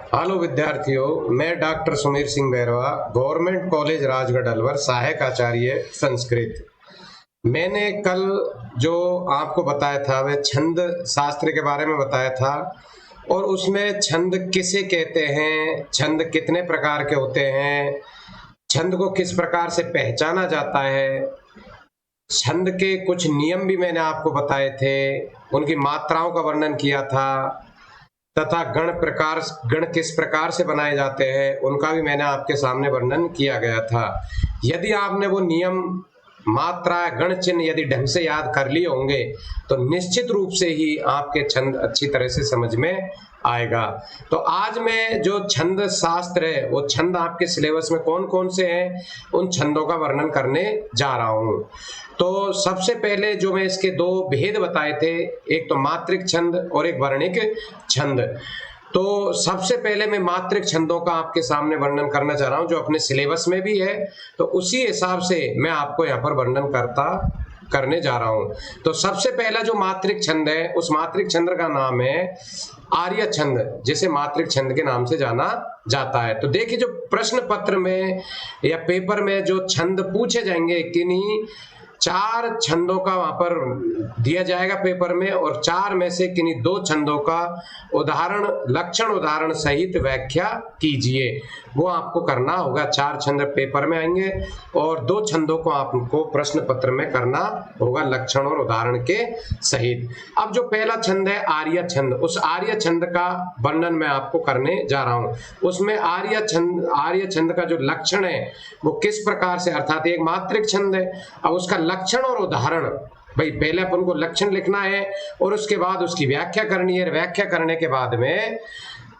Hello विद्यार्थियों, मैं doctor Sumeer Singh Bairwa, government college Rajgarh Alwar, सहायक आचार्य संस्कृत। मैंने कल जो आपको बताया था वह छंद शास्त्र के बारे में बताया था और उसमें छंद किसे कहते हैं, छंद कितने प्रकार के होते हैं, छंद को किस प्रकार से पहचाना जाता है, छंद के कुछ नियम भी मैंने आपको बताए थे, उनकी मात्राओं का वर्णन किया था तथा गण किस प्रकार से बनाए जाते हैं उनका भी मैंने आपके सामने वर्णन किया गया था। यदि आपने वो नियम, मात्रा, गण चिन्ह यदि ढंग से याद कर लिए होंगे तो निश्चित रूप से ही आपके छंद अच्छी तरह से समझ में आएगा। तो आज मैं जो छंद शास्त्र है वो छंद आपके सिलेबस में कौन कौन से हैं उन छंदों का वर्णन करने जा रहा हूं। तो सबसे पहले जो मैं इसके दो भेद बताए थे, एक तो मात्रिक छंद और एक वर्णिक छंद। तो सबसे पहले मैं मात्रिक छंदों का आपके सामने वर्णन करना चाह रहा हूं जो अपने सिलेबस में भी है, तो उसी हिसाब से मैं आपको यहाँ पर वर्णन करने जा रहा हूं। तो सबसे पहला जो मात्रिक छंद है उस मात्रिक छंद का नाम है आर्य छंद, जिसे मात्रिक छंद के नाम से जाना जाता है। तो देखिए, जो प्रश्न पत्र में या पेपर में जो छंद पूछे जाएंगे, किन्हीं चार छंदों का वहां पर दिया जाएगा पेपर में, और चार में से किन्हीं दो छंदों का उदाहरण, लक्षण उदाहरण सहित व्याख्या कीजिए। वो आपको करना होगा। चार छंद पेपर में आएंगे और दो छंदों को आपको प्रश्न पत्र में करना होगा लक्षण और उदाहरण के सहित। अब जो पहला छंद है आर्य छंद, उस आर्य छंद का वर्णन मैं आपको करने जा रहा हूं। उसमें आर्य छंद का जो लक्षण है वो किस प्रकार से, अर्थात एक मात्रिक छंद है, अब उसका लक्षण और उदाहरण, भाई पहले अपन को लक्षण लिखना है और उसके बाद उसकी व्याख्या करनी है, व्याख्या करने के बाद में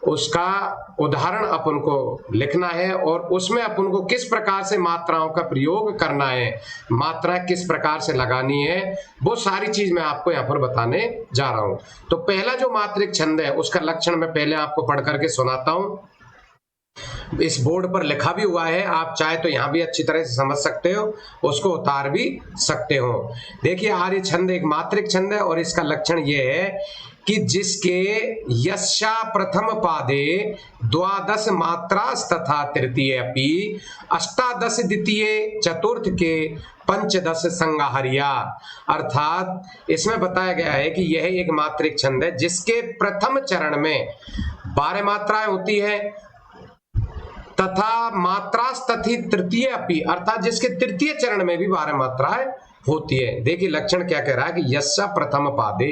उसका उदाहरण अपन को लिखना है और उसमें अपन को किस प्रकार से मात्राओं का प्रयोग करना है, मात्रा किस प्रकार से लगानी है, वो सारी चीज मैं आपको यहाँ पर बताने जा रहा हूं। तो पहला जो मात्रिक छंद है उसका लक्षण मैं पहले आपको पढ़ करके सुनाता हूं। इस बोर्ड पर लिखा भी हुआ है, आप चाहे तो यहां भी अच्छी तरह से समझ सकते हो, उसको उतार भी सकते हो। देखिए, आर्य छंद एक मात्रिक छंद है और इसका लक्षण यह है कि जिसके यस्या प्रथम पादे द्वादश मात्रास तथा तृतीय अपि अष्टादश द्वितीय चतुर्थ के पंचदश संगाहरिया, अर्थात इसमें बताया गया है कि यह एक मात्रिक छंद है जिसके प्रथम चरण में 12 मात्राएं होती है तथा मात्रास तथी तृतीय अपि, अर्थात जिसके तृतीय चरण में भी 12 मात्राएं होती है। देखिए लक्षण क्या कह रहा है कि यस्या प्रथम पादे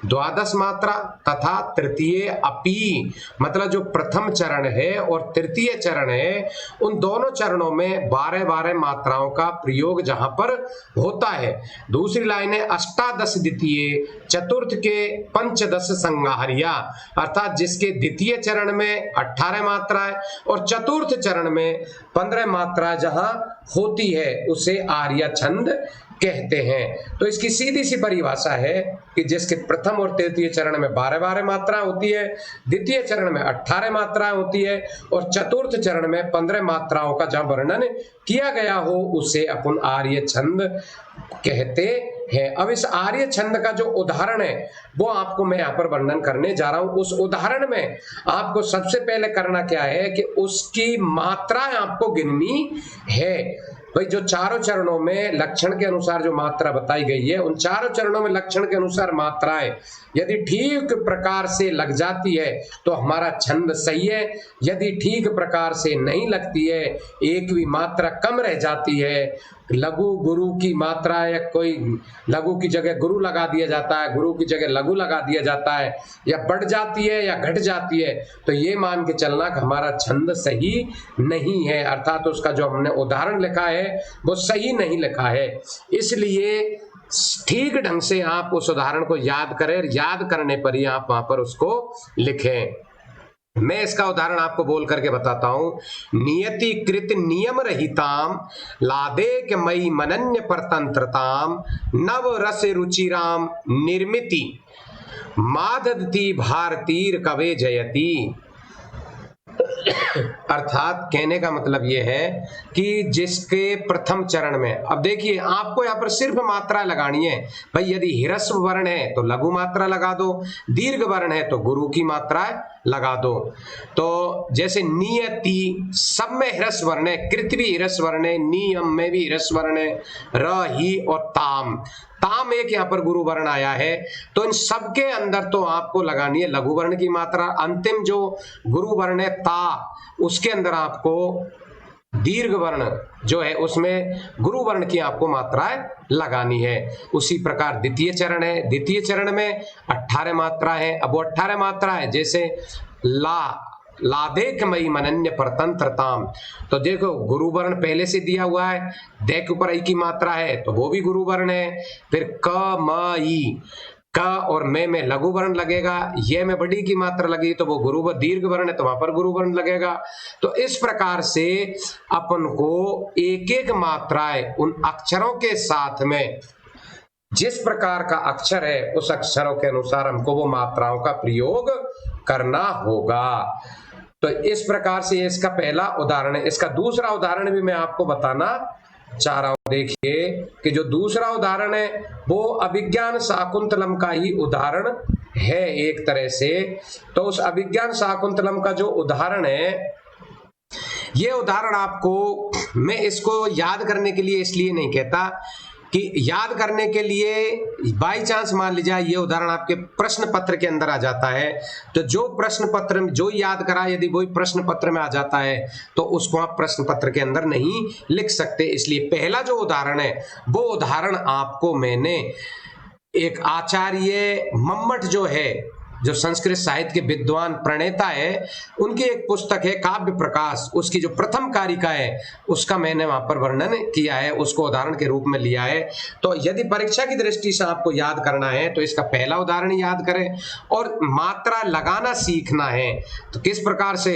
द्वादश मात्रा तथा तृतीय अपि, मतलब जो प्रथम चरण है और तृतीय चरण है उन दोनों चरणों में 12-12 मात्राओं का प्रयोग जहां पर होता है। दूसरी लाइन है अष्टादश द्वितीय चतुर्थ के पंचदश संगाहरिया, अर्थात जिसके द्वितीय चरण में 18 मात्राएं और चतुर्थ चरण में 15 मात्राएं जहां होती है उसे आर्य छंद कहते हैं। तो इसकी सीधी सी परिभाषा है कि जिसके प्रथम और तृतीय चरण में 12-12 मात्राएं होती है, द्वितीय चरण में 18 मात्राएं होती है और चतुर्थ चरण में 15 मात्राओं का जहां वर्णन किया गया हो उसे अपन आर्य छंद कहते हैं। अब इस आर्य छंद का जो उदाहरण है वो आपको मैं यहाँ पर वर्णन करने जा रहा हूं। उस उदाहरण में आपको सबसे पहले करना क्या है कि उसकी मात्राएं आपको गिननी है। भाई जो चारों चरणों में लक्षण के अनुसार जो मात्रा बताई गई है उन चारों चरणों में लक्षण के अनुसार मात्राएं यदि ठीक प्रकार से लग जाती है तो हमारा छंद सही है, यदि ठीक प्रकार से नहीं लगती है, एक भी मात्रा कम रह जाती है, लघु गुरु की मात्रा या कोई लघु की जगह गुरु लगा दिया जाता है, गुरु की जगह लघु लगा दिया जाता है, या बढ़ जाती है या घट जाती है, तो ये मान के चलना कि हमारा छंद सही नहीं है, अर्थात उसका जो हमने उदाहरण लिखा है वो सही नहीं लिखा है। इसलिए ठीक ढंग से आप उस उदाहरण को याद करें, याद करने पर ही आप वहां पर उसको लिखें। मैं इसका उदाहरण आपको बोल करके बताता हूं। नियतिकृत नियम रहिताम लादेक मई मनन्य परतंत्रताम नव रस रुचिराम निर्मिति मादधति भारतीर कवे जयति। अर्थात कहने का मतलब ये है कि जिसके प्रथम चरण में, अब देखिए आपको यहाँ पर सिर्फ मात्रा लगानी है भाई। यदि ह्रस्व वर्ण है तो लघु मात्रा लगा दो, दीर्घ वर्ण है तो गुरु की मात्रा लगा दो। तो जैसे नियति, सब में ह्रस्व वर्ण है, कृत भी ह्रस्व वर्ण है, नियम में भी ह्रस्व वर्ण है, र, ही और ताम, ताम एक यहाँ पर गुरु वर्ण आया है। तो इन सब के अंदर तो आपको लगानी है लघु वर्ण की मात्रा। अंतिम जो गुरु वर्ण है ता, उसके अंदर आपको दीर्घ वर्ण जो है उसमें गुरु वर्ण की आपको मात्राएं लगानी है। उसी प्रकार द्वितीय चरण है, द्वितीय चरण में 18 मात्रा है। अब वो 18 मात्रा है, जैसे ला, लादेक मई मनन्य परतंत्रताम, तो देखो गुरु वर्ण पहले से दिया हुआ है, दे के ऊपर ई की मात्रा है तो वो भी गुरु वर्ण है। फिर क म ई, क और में लघु वर्ण लगेगा, ये में बड़ी की मात्रा लगी तो वो गुरु दीर्घ वर्ण है तो वहां पर गुरु वर्ण लगेगा। तो इस प्रकार से अपन को एक एक मात्राएं उन अक्षरों के साथ में जिस प्रकार का अक्षर है उस अक्षरों के अनुसार हमको वो मात्राओं का प्रयोग करना होगा। तो इस प्रकार से इसका पहला उदाहरण है। इसका दूसरा उदाहरण भी मैं आपको बताना चाह रहा हूं। देखिए कि जो दूसरा उदाहरण है वो अभिज्ञान शाकुंतलम का ही उदाहरण है एक तरह से। तो उस अभिज्ञान शाकुंतलम का जो उदाहरण है, ये उदाहरण आपको, मैं इसको याद करने के लिए इसलिए नहीं कहता कि याद करने के लिए बाई चांस मान लीजिए ये उदाहरण आपके प्रश्न पत्र के अंदर आ जाता है, तो जो प्रश्न पत्र में जो याद करा यदि वही प्रश्न पत्र में आ जाता है तो उसको आप प्रश्न पत्र के अंदर नहीं लिख सकते। इसलिए पहला जो उदाहरण है वो उदाहरण आपको मैंने एक आचार्य मम्मट जो है, जो संस्कृत साहित्य के विद्वान प्रणेता है, उनकी एक पुस्तक है काव्य प्रकाश, उसकी जो प्रथम कारिका है उसका मैंने वहां पर वर्णन किया है, उसको उदाहरण के रूप में लिया है। तो यदि परीक्षा की दृष्टि से आपको याद करना है तो इसका पहला उदाहरण याद करें, और मात्रा लगाना सीखना है तो किस प्रकार से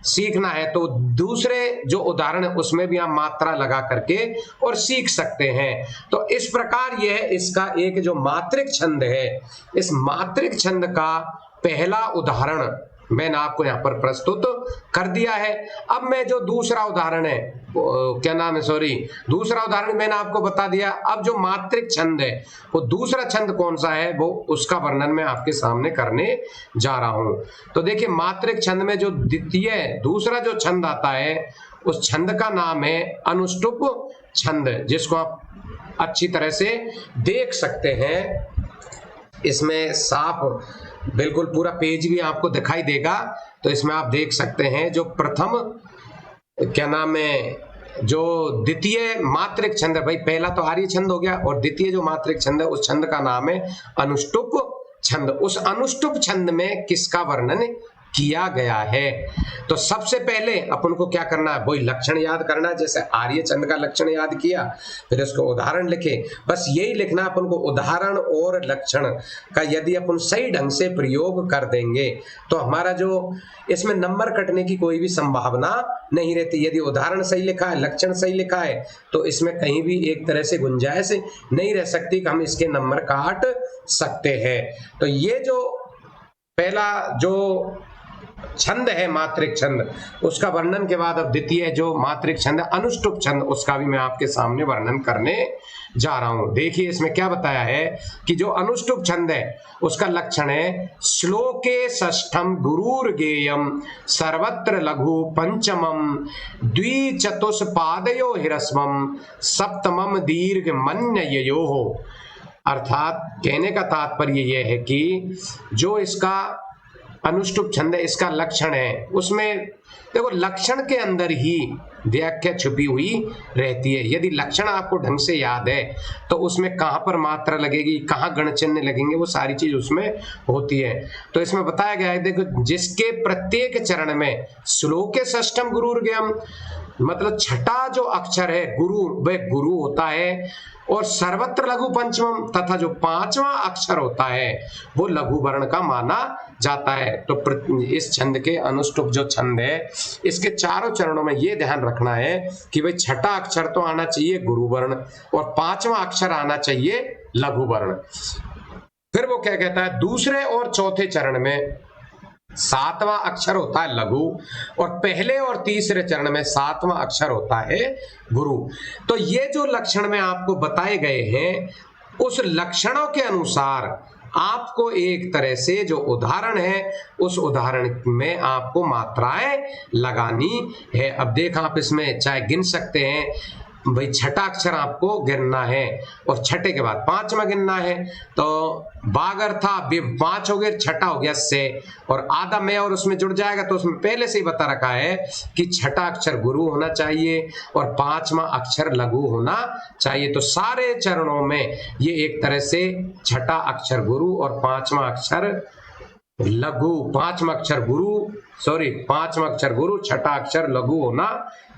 सीखना है, तो दूसरे जो उदाहरण है उसमें भी हम मात्रा लगा करके और सीख सकते हैं। तो इस प्रकार यह इसका एक जो मात्रिक छंद है, इस मात्रिक छंद का पहला उदाहरण मैंने आपको यहाँ पर प्रस्तुत कर दिया है। अब मैं जो दूसरा उदाहरण है, क्या नाम है, सॉरी, दूसरा उदाहरण मैंने आपको बता दिया। अब जो मात्रिक छंद है वो दूसरा छंद कौन सा है वो उसका वर्णन मैं आपके सामने करने जा रहा हूं। तो देखिए मात्रिक छंद में जो द्वितीय दूसरा जो छंद आता है उस छंद का नाम है अनुष्टुप छंद, जिसको आप अच्छी तरह से देख सकते हैं। इसमें साफ बिल्कुल पूरा पेज भी आपको दिखाई देगा, तो इसमें आप देख सकते हैं जो प्रथम क्या नाम है, जो द्वितीय मात्रिक छंद है, भाई पहला तो आर्य छंद हो गया और द्वितीय जो मात्रिक छंद है उस छंद का नाम है अनुष्टुप छंद। उस अनुष्टुप छंद में किसका वर्णन किया गया है? तो सबसे पहले अपन को क्या करना है, वही लक्षण याद करना है। जैसे आर्य छंद का लक्षण याद किया, फिर उसको उदाहरण लिखे, बस यही लिखना अपन को। उदाहरण और लक्षण का यदि अपन सही ढंग से प्रयोग कर देंगे तो हमारा जो इसमें नंबर कटने की कोई भी संभावना नहीं रहती। यदि उदाहरण सही लिखा है, लक्षण सही लिखा है, तो इसमें कहीं भी एक तरह से गुंजाइश नहीं रह सकती कि हम इसके नंबर काट सकते हैं। तो ये जो पहला जो छंद है मात्रिक छंद, उसका वर्णन के बाद अब द्वितीय जो मात्रिक छंद अनुष्टुप छंद, उसका भी मैं आपके सामने वर्णन करने जा रहा हूं। देखिए इसमें क्या बताया है कि जो अनुष्टुप छंद है उसका लक्षण है श्लोके षष्ठम गुरुर्गेयम सर्वत्र लघु पंचमम द्विचतुष्पादयो ह्रस्वम सप्तमम दीर्घ मन्ययोः। अर्थात कहने का तात्पर्य यह है कि जो इसका अनुष्टुप छंद है इसका लक्षण है, उसमें देखो लक्षण के अंदर ही व्याख्या छुपी हुई रहती है। यदि लक्षण आपको ढंग से याद है तो उसमें कहां पर मात्रा लगेगी, कहां गण चिन्ह लगेंगे, वो सारी चीज उसमें होती है। तो इसमें बताया गया है, देखो जिसके प्रत्येक चरण में श्लोके षष्ठम गुरुर्गेयम, मतलब छठा जो अक्षर है गुरु, वह गुरु होता है, और सर्वत्र लघु पंचमम, तथा जो पांचवा अक्षर होता है वो लघु वर्ण का माना जाता है। तो इस छंद के अनुष्टुप जो छंद है इसके चारों चरणों में ये ध्यान रखना है कि भाई छठा अक्षर तो आना चाहिए गुरु वर्ण और पांचवा अक्षर आना चाहिए लघु वर्ण। फिर वो क्या कहता है, दूसरे और चौथे चरण में सातवां अक्षर होता है लघु, और पहले और तीसरे चरण में सातवां अक्षर होता है गुरु। तो ये जो लक्षण में आपको बताए गए हैं, उस लक्षणों के अनुसार आपको एक तरह से जो उदाहरण है, उस उदाहरण में आपको मात्राएं लगानी है। अब देख, आप इसमें चाहे गिन सकते हैं भाई, छठा अक्षर आपको गिनना है और छठे के बाद पांचवा गिनना है। तो बागर था, 5 हो गए, छठा हो गया से, और आधा में और उसमें जुड़ जाएगा, तो उसमें पहले से ही बता रखा है कि छठा अक्षर गुरु होना चाहिए और पांचवा अक्षर लघु होना चाहिए। तो सारे चरणों में ये एक तरह से छठा अक्षर गुरु और पांचवा अक्षर लघु, पांचवा अक्षर गुरु, छठा अक्षर लघु होना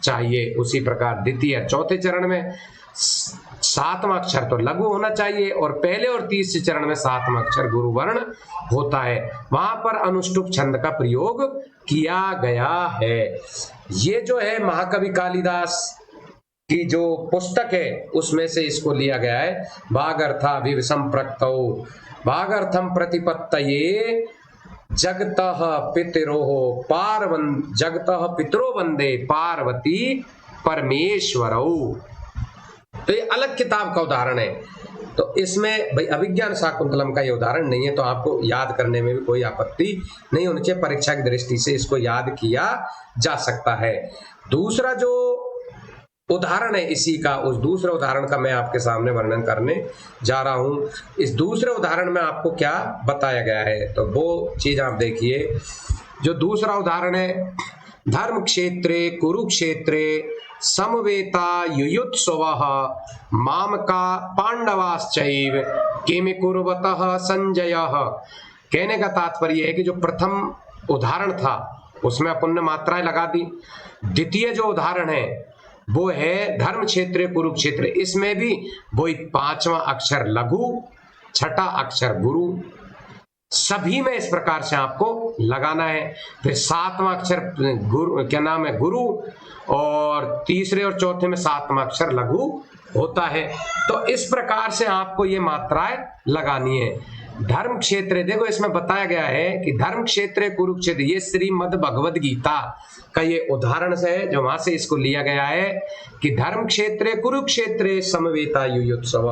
चाहिए। उसी प्रकार द्वितीय चौथे चरण में सातवां अक्षर तो लघु होना चाहिए और पहले और तीसरे चरण में सातवां अक्षर गुरु वर्ण होता है। वहां पर अनुष्टुप छंद का प्रयोग किया गया है। ये जो है महाकवि कालिदास की जो पुस्तक है, उसमें से इसको लिया गया है। भागर्था विसंप्रक्तौ भागर्थम प्रतिपत्तये जगतः पितरो वंदे पार्वती परमेश्वरौ। तो ये अलग किताब का उदाहरण है। तो इसमें भाई अभिज्ञान शाकुंतलम का ये उदाहरण नहीं है, तो आपको याद करने में भी कोई आपत्ति नहीं होनी चाहिए। परीक्षा की दृष्टि से इसको याद किया जा सकता है। दूसरा जो उदाहरण है इसी का, उस दूसरे उदाहरण का मैं आपके सामने वर्णन करने जा रहा हूं। इस दूसरे उदाहरण में आपको क्या बताया गया है, तो वो चीज आप देखिए। जो दूसरा उदाहरण है, धर्म क्षेत्रे कुरुक्षेत्रे समवेता युयुत्सवः मामका पांडवाश्चैव किमि कुर्वतः संजयः। कहने का तात्पर्य है कि जो प्रथम उदाहरण था उसमें अपन ने मात्राएं लगा दी। द्वितीय जो उदाहरण है वो है धर्म क्षेत्र कुरुक्षेत्र, इसमें भी वही पांचवा अक्षर लघु, छठा अक्षर गुरु, सभी में इस प्रकार से आपको लगाना है। फिर सातवां अक्षर गुरु, क्या नाम है, गुरु, और तीसरे और चौथे में सातवां अक्षर लघु होता है। तो इस प्रकार से आपको ये मात्राएं लगानी है। धर्म क्षेत्र, देखो इसमें बताया गया है कि धर्म क्षेत्र कुरुक्षेत्र, ये श्रीमद् भगवद गीता का ये उदाहरण से है, जो वहां से इसको लिया गया है कि धर्म क्षेत्र कुरुक्षेत्र समवेता युयुत्सव।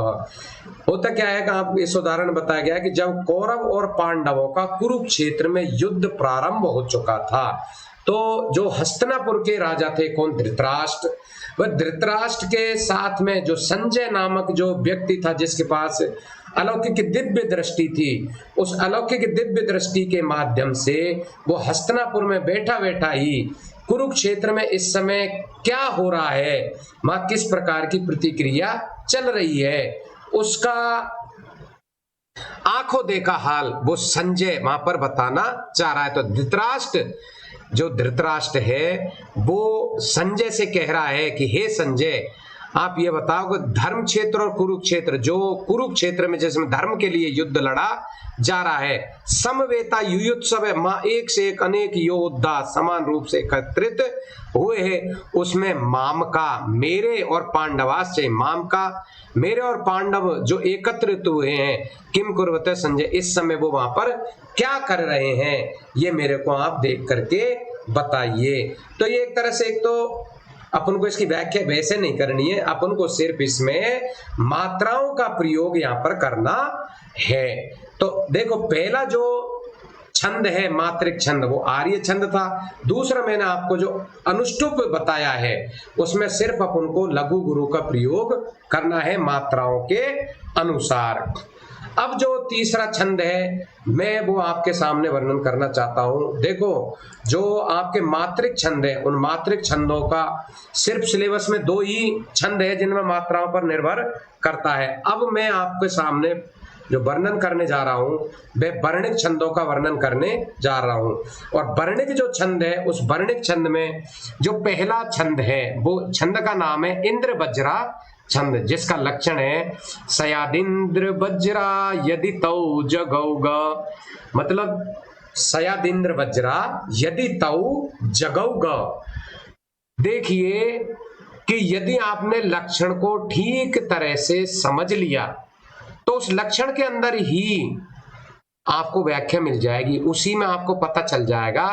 होता क्या है कि आप इस उदाहरण बताया गया है कि जब कौरव और पांडवों का कुरुक्षेत्र में युद्ध प्रारंभ हो चुका था, तो जो हस्तिनापुर के राजा थे, कौन, धृतराष्ट्र, वह धृतराष्ट्र के साथ में जो संजय नामक जो व्यक्ति था, जिसके पास अलौकिक दिव्य दृष्टि थी, उस अलौकिक दिव्य दृष्टि के माध्यम से वो हस्तिनापुर में बैठा बैठा ही कुरुक्षेत्र में इस समय क्या हो रहा है, वहां किस प्रकार की प्रतिक्रिया चल रही है, उसका आंखों देखा हाल वो संजय वहां पर बताना चाह रहा है। तो धृतराष्ट्र है वो संजय से कह रहा है कि हे संजय, आप ये बताओ कि धर्म क्षेत्र और कुरुक्षेत्र, जो कुरुक्षेत्र में जिसमें धर्म के लिए युद्ध लड़ा जा रहा है, समवेता युयुत्सव है, मां एक से एक अनेक योद्धा समान रूप से एकत्रित हुए हैं, उसमें माम का, मेरे और पांडवास से, माम का मेरे और पांडव जो एकत्रित हुए हैं, किम कुर्वते संजय, इस समय वो वहां पर क्या कर रहे हैं, ये मेरे को आप देख करके बताइए। तो ये एक तरह से, एक तो अपन को इसकी व्याख्या वैसे नहीं करनी है, अपन को सिर्फ इसमें मात्राओं का प्रयोग यहाँ पर करना है। तो देखो, पहला जो छंद है मात्रिक छंद, वो आर्य छंद था। दूसरा मैंने आपको जो अनुष्टुप बताया है, उसमें सिर्फ अपन को लघु गुरु का प्रयोग करना है मात्राओं के अनुसार। अब जो तीसरा छंद है, मैं वो आपके सामने वर्णन करना चाहता हूं। देखो, जो आपके मात्रिक छंद है, उन मात्रिक छंदों का सिर्फ सिलेबस में 2 ही छंद है जिनमें मात्राओं पर निर्भर करता है। अब मैं आपके सामने जो वर्णन करने जा रहा हूं, वह वर्णिक छंदों का वर्णन करने जा रहा हूं। और वर्णिक जो छंद है, उस वर्णिक छंद में जो पहला छंद है, वो छंद का नाम है इंद्र वज्रा छंद, जिसका लक्षण है सयादिंद्र वज्रा यदि तौ जगौग, मतलब सयादिंद्र वज्रा यदि तौ जगौग। देखिए कि यदि आपने लक्षण को ठीक तरह से समझ लिया, तो उस लक्षण के अंदर ही आपको व्याख्या मिल जाएगी, उसी में आपको पता चल जाएगा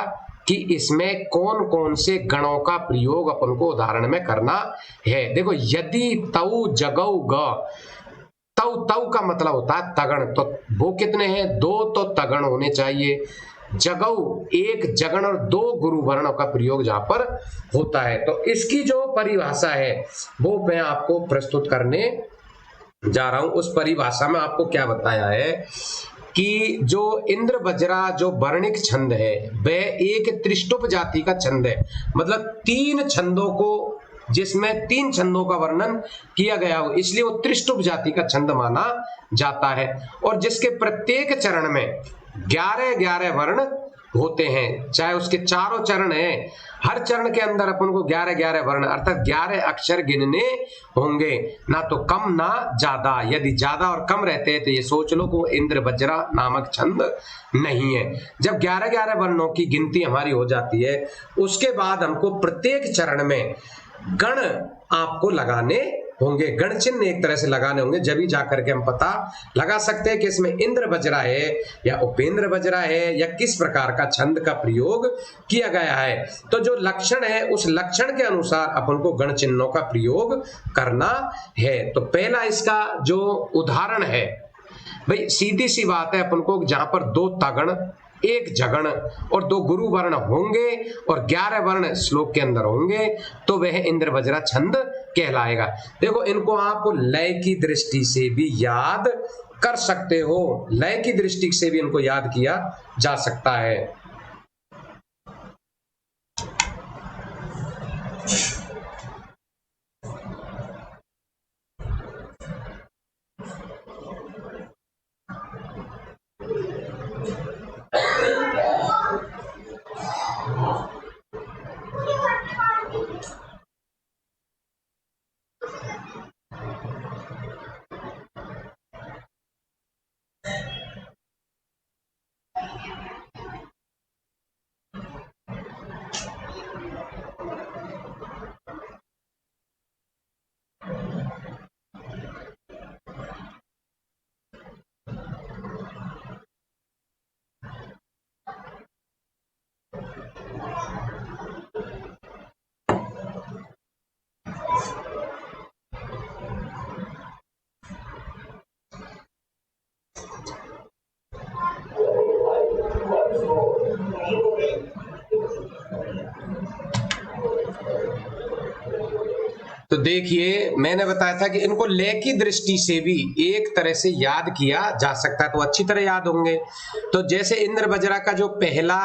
कि इसमें कौन कौन से गणों का प्रयोग अपन को उदाहरण में करना है। देखो, यदि तऊ जगऊ ग, तऊ तऊ का मतलब होता है तगण, तो वो कितने हैं? दो, तो तगण होने चाहिए। जगऊ, एक जगण और दो गुरु वर्णों का प्रयोग जहां पर होता है। तो इसकी जो परिभाषा है वो मैं आपको प्रस्तुत करने जा रहा हूं। उस परिभाषा में आपको क्या बताया है कि जो इंद्र वज्रा जो वर्णिक छंद है वह एक त्रिष्टुप जाति का छंद है, मतलब तीन छंदों को, जिसमें तीन छंदों का वर्णन किया गया हो, इसलिए वो त्रिष्टुप जाति का छंद माना जाता है। और जिसके प्रत्येक चरण में 11-11 वर्ण होते हैं, चाहे उसके चारों चरण हैं, हर चरण के अंदर अपन को 11-11 वर्ण अर्थात 11 अक्षर गिनने होंगे, ना तो कम ना ज्यादा। यदि ज्यादा और कम रहते हैं तो ये सोच लो कि इंद्र वज्रा नामक छंद नहीं है। जब 11-11 वर्णों की गिनती हमारी हो जाती है, उसके बाद हमको प्रत्येक चरण में गण आपको लगाने होंगे, गण चिन्ह एक तरह से लगाने होंगे, जब ही जाकर के हम पता लगा सकते हैं कि इसमें इंद्र वज्रा है या उपेंद्र वज्रा है या किस प्रकार का छंद का प्रयोग किया गया है। तो जो लक्षण है उस लक्षण के अनुसार अपन को गण चिन्हों का प्रयोग करना है। तो पहला इसका जो उदाहरण है, भाई सीधी सी बात है, अपन को जहां पर दो तगण, एक जगण और दो गुरु वर्ण होंगे और 11 वर्ण श्लोक के अंदर होंगे, तो वह इंद्र वज्रा छंद कहलाएगा। देखो, इनको आप लय की दृष्टि से भी याद कर सकते हो, लय की दृष्टि से भी इनको याद किया जा सकता है। तो देखिए, मैंने बताया था कि इनको लय की दृष्टि से भी एक तरह से याद किया जा सकता है, तो अच्छी तरह याद होंगे। तो जैसे इंद्र वज्रा का जो पहला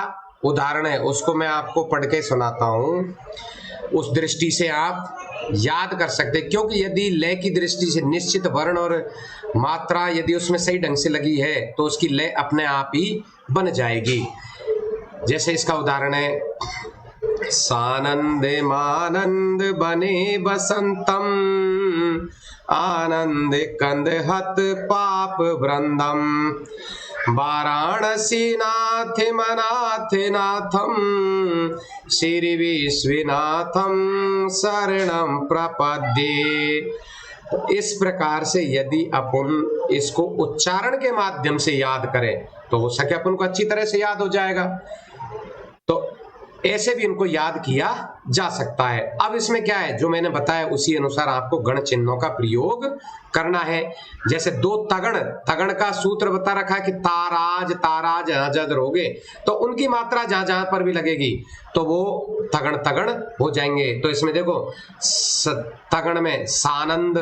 उदाहरण है उसको मैं आपको पढ़ के सुनाता हूं, उस दृष्टि से आप याद कर सकते हैं, क्योंकि यदि लय की दृष्टि से निश्चित वर्ण और मात्रा यदि उसमें सही ढंग से लगी है तो उसकी लय अपने आप ही बन जाएगी। जैसे इसका उदाहरण है, सानंद मानंद बने बसंतम, आनंद कंदहत पाप वृंदम, वाराणसी नाथ मनाथ नाथम, श्री विश्वनाथम शरणम प्रपद्ये। तो इस प्रकार से यदि अपन इसको उच्चारण के माध्यम से याद करें तो हो सके अपन को अच्छी तरह से याद हो जाएगा। तो ऐसे भी इनको याद किया जा सकता है। अब इसमें क्या है, जो मैंने बताया उसी अनुसार आपको गण चिन्हों का प्रयोग करना है। जैसे दो तगण, तगण का सूत्र बता रखा है कि ताराज ताराज जद रोगे, तो उनकी मात्रा जहां जहां पर भी लगेगी तो वो तगण तगण हो जाएंगे। तो इसमें देखो, तगण में सानंद,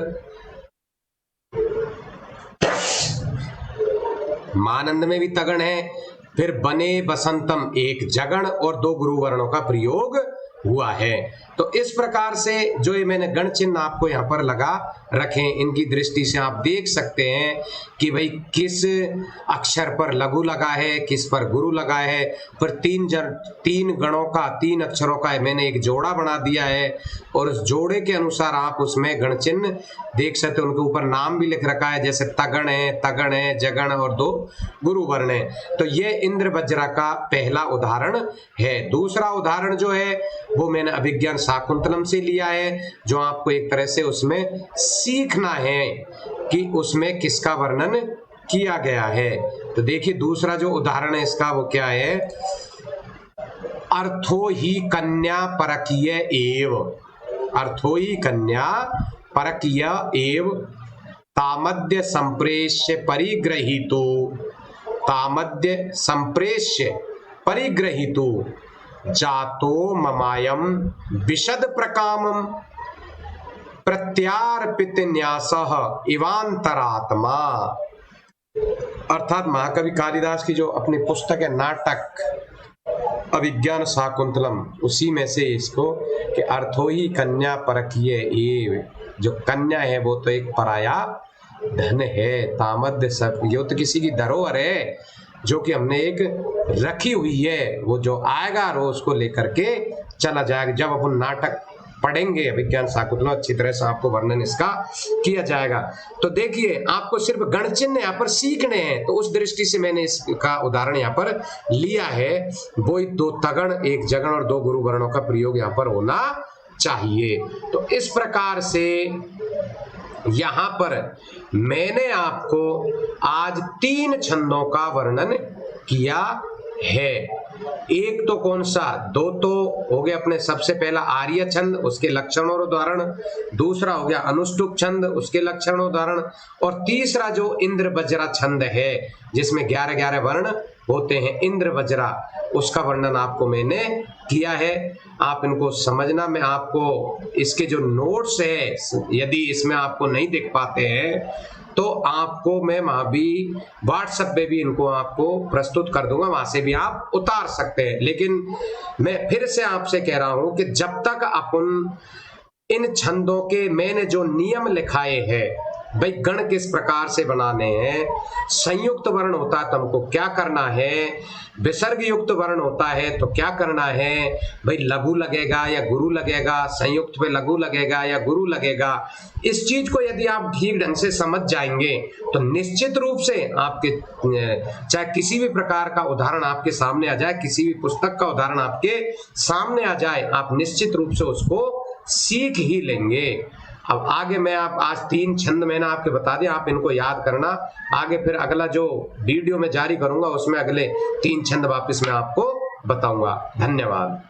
मानंद में भी तगण है, फिर बने बसंतम एक जगण और दो गुरु वर्णों का प्रयोग हुआ है। तो इस प्रकार से जो ये मैंने गण चिन्ह आपको यहाँ पर लगा रखे, इनकी दृष्टि से आप देख सकते हैं कि भाई किस अक्षर पर लघु लगा है, किस पर गुरु लगा है। फिर तीन गणों का, तीन अक्षरों का मैंने एक जोड़ा बना दिया है और उस जोड़े के अनुसार आप उसमें गण चिन्ह देख सकते हैं। उनके ऊपर नाम भी लिख रखा है, जैसे तगण है, जगण और दो गुरु वर्ण है। तो ये इंद्र वज्रा का पहला उदाहरण है। दूसरा उदाहरण जो है वो मैंने अभिज्ञान शाकुंतलम से लिया है, जो आपको एक तरह से उसमें सीखना है कि उसमें किसका वर्णन किया गया है। तो देखिए दूसरा जो उदाहरण है इसका वो क्या है, अर्थो ही कन्या परकीय एव, अर्थो ही कन्या परकीय एव तामद्य संप्रेष्य परिग्रहीतो, तामद्य संप्रेष्य परिग्रहीतो जातो ममायम विशद प्रकामम प्रत्यार्पित न्यासः इवांतरात्मा। अर्थात महाकवि कालिदास की जो अपनी पुस्तक है नाटक अभिज्ञान शाकुंतलम, उसी में से इसको कि अर्थो ही कन्या परकीय एव, जो कन्या है वो तो एक पराया धन है, तामद्य सब ये तो किसी की धरोहर है जो कि हमने एक रखी हुई है, वो जो आएगा रोज उसको लेकर के चला जाएगा। जब अपन नाटक पढ़ेंगे विज्ञान शाकुंतलम अच्छी तरह से आपको वर्णन इसका किया जाएगा। तो देखिए आपको सिर्फ गण चिन्ह यहाँ पर सीखने हैं, तो उस दृष्टि से मैंने इसका उदाहरण यहाँ पर लिया है। वो दो तगण एक जगण और दो गुरु वर्णों का प्रयोग यहाँ पर होना चाहिए। तो इस प्रकार से यहाँ पर मैंने आपको आज 3 छंदों का वर्णन किया है। एक तो कौन सा, 2 तो हो गए अपने, सबसे पहला आर्य छंद उसके लक्षण और उदाहरण, दूसरा हो गया अनुष्टुप छंद उसके लक्षण उदाहरण, और तीसरा जो इंद्र वज्रा छंद है जिसमें 11-11 वर्ण होते हैं, इंद्र वज्रा, उसका वर्णन आपको मैंने किया है। आप इनको समझना, मैं आपको इसके जो नोट्स है यदि इसमें आपको नहीं दिख पाते हैं तो आपको मैं वहां भी व्हाट्सएप पे भी इनको आपको प्रस्तुत कर दूंगा, वहां से भी आप उतार सकते हैं। लेकिन मैं फिर से आपसे कह रहा हूं कि जब तक अपन इन छंदों के मैंने जो नियम लिखाए हैं, भाई गण किस प्रकार से बनाने हैं, संयुक्त वर्ण होता है तो हमको क्या करना है, विसर्ग युक्त वर्ण होता है तो क्या करना है, भाई लघु लगेगा या गुरु लगेगा, संयुक्त पे लघु लगेगा या गुरु लगेगा, इस चीज को यदि आप ठीक ढंग से समझ जाएंगे तो निश्चित रूप से आपके चाहे किसी भी प्रकार का उदाहरण आपके सामने आ जाए, किसी भी पुस्तक का उदाहरण आपके सामने आ जाए, आप निश्चित रूप से उसको सीख ही लेंगे। अब आगे मैं आप आज 3 छंद मैंने आपके बता दिया, आप इनको याद करना। आगे फिर अगला जो वीडियो में जारी करूंगा उसमें अगले 3 छंद वापस मैं आपको बताऊंगा। धन्यवाद।